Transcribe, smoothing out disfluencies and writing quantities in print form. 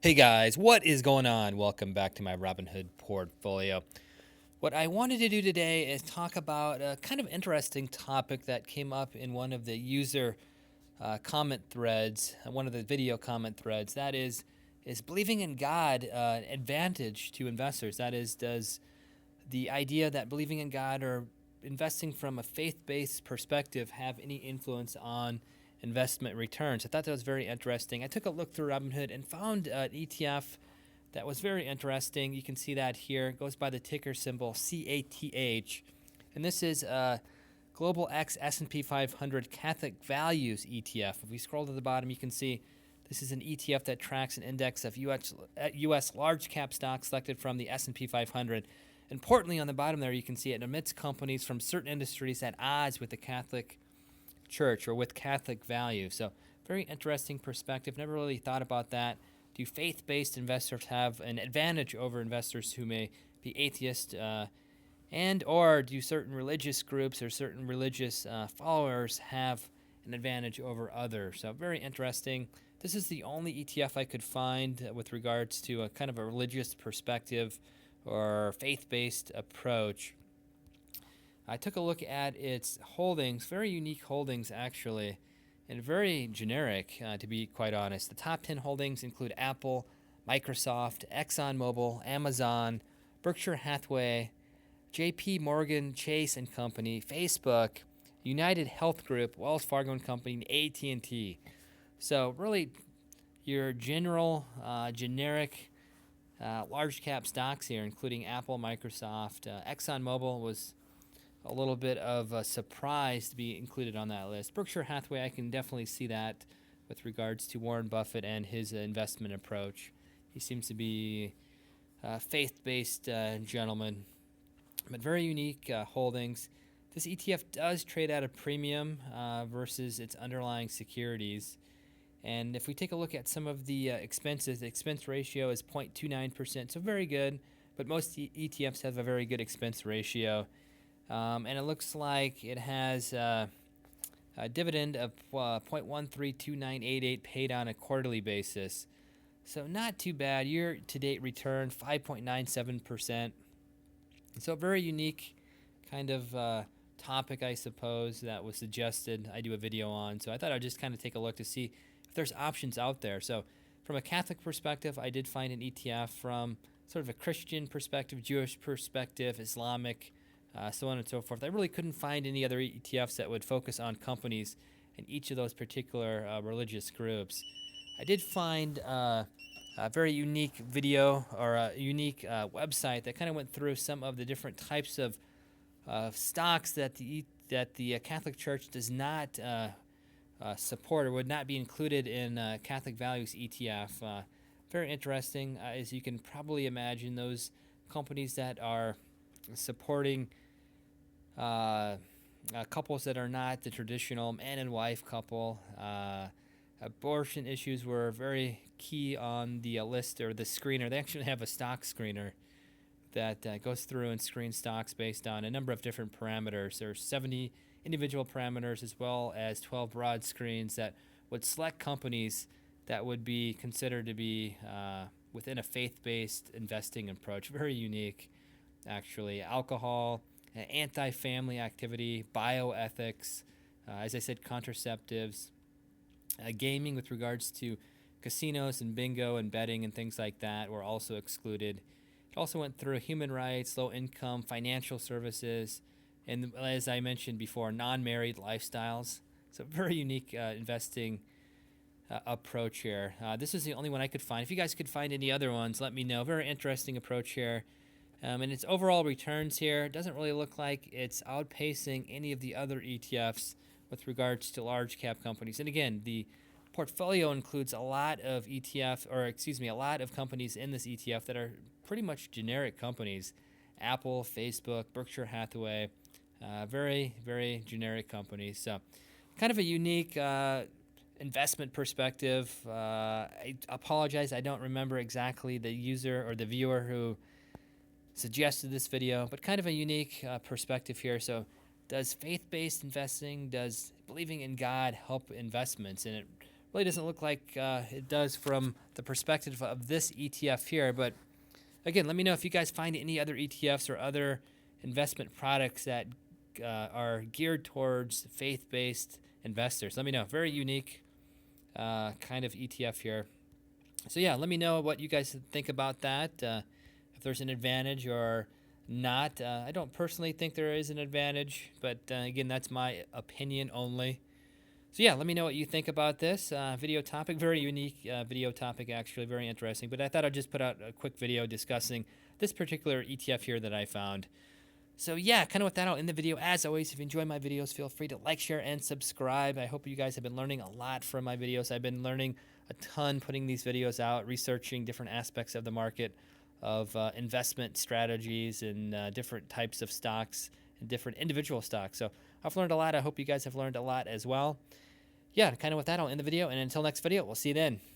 Hey guys, what is going on? Welcome back to my Robinhood portfolio. What I wanted to do today is talk about a kind of interesting topic that came up in one of the user comment threads, one of the video comment threads. That is believing in God advantage to investors? That is, does the idea that believing in God or investing from a faith-based perspective have any influence on investment returns? I thought that was very interesting. I took a look through Robinhood and found an ETF that was very interesting. You can see that here. It goes by the ticker symbol CATH. And this is Global X S&P 500 Catholic Values ETF. If we scroll to the bottom, you can see this is an ETF that tracks an index of U.S. large cap stocks selected from the S&P 500. Importantly, on the bottom there, you can see it omits companies from certain industries at odds with the Catholic Church or with Catholic values. So, very interesting perspective. Never really thought about that. Do faith-based investors have an advantage over investors who may be atheist, and or do certain religious groups or certain religious followers have an advantage over others? So, very interesting. This is the only ETF I could find with regards to a kind of a religious perspective or faith-based approach. I took a look at its holdings, very unique holdings actually, and very generic, to be quite honest. The top 10 holdings include Apple, Microsoft, ExxonMobil, Amazon, Berkshire Hathaway, JP Morgan Chase and Company, Facebook, United Health Group, Wells Fargo and Company, and AT&T. So really your generic large cap stocks here, including Apple, Microsoft. ExxonMobil was a little bit of a surprise to be included on that list. Berkshire Hathaway, I can definitely see that with regards to Warren Buffett and his investment approach. He seems to be a faith-based gentleman, but very unique holdings. This ETF does trade at a premium versus its underlying securities. And if we take a look at some of the expenses, the expense ratio is 0.29%, so very good, but most ETFs have a very good expense ratio. And it looks like it has a dividend of 0.132988 paid on a quarterly basis. So not too bad. Year-to-date return, 5.97%. So a very unique kind of topic, I suppose, that was suggested I do a video on. So I thought I'd just kind of take a look to see if there's options out there. So from a Catholic perspective, I did find an ETF. From sort of a Christian perspective, Jewish perspective, Islamic, so on and so forth. I really couldn't find any other ETFs that would focus on companies in each of those particular religious groups. I did find a very unique video or a unique website that kind of went through some of the different types of stocks that the Catholic Church does not support or would not be included in Catholic Values ETF. Very interesting. As you can probably imagine, those companies that are supporting couples that are not the traditional man and wife couple. Abortion issues were very key on the list or the screener. They actually have a stock screener that goes through and screens stocks based on a number of different parameters. There's 70 individual parameters as well as 12 broad screens that would select companies that would be considered to be within a faith-based investing approach. Very unique, actually. Alcohol, anti-family activity, bioethics, as I said, contraceptives, gaming with regards to casinos and bingo and betting and things like that were also excluded. It also went through human rights, low income, financial services, and as I mentioned before, non-married lifestyles. So very unique investing approach here. This is the only one I could find. If you guys could find any other ones, let me know. Very interesting approach here. And its overall returns here doesn't really look like it's outpacing any of the other ETFs with regards to large cap companies. And again, the portfolio includes a lot of a lot of companies in this ETF that are pretty much generic companies. Apple, Facebook, Berkshire Hathaway, very, very generic companies. So kind of a unique investment perspective. I apologize, I don't remember exactly the user or the viewer who suggested this video, but kind of a unique perspective here. So does faith-based investing, does believing in God help investments? And it really doesn't look like it does from the perspective of this ETF here. But again, let me know if you guys find any other ETFs or other investment products that are geared towards faith-based investors. Let me know. Very unique kind of ETF here. So yeah, let me know what you guys think about that. If there's an advantage or not. I don't personally think there is an advantage, but again, that's my opinion only. So yeah, let me know what you think about this video topic. Very unique video topic, actually, very interesting. But I thought I'd just put out a quick video discussing this particular ETF here that I found. So yeah, kind of with that, I'll end the video. As always, if you enjoy my videos, feel free to like, share, and subscribe. I hope you guys have been learning a lot from my videos. I've been learning a ton putting these videos out, researching different aspects of the market, of investment strategies and different types of stocks and different individual stocks. So I've learned a lot. I hope you guys have learned a lot as well. Yeah, kind of with that, I'll end the video. And until next video, we'll see you then.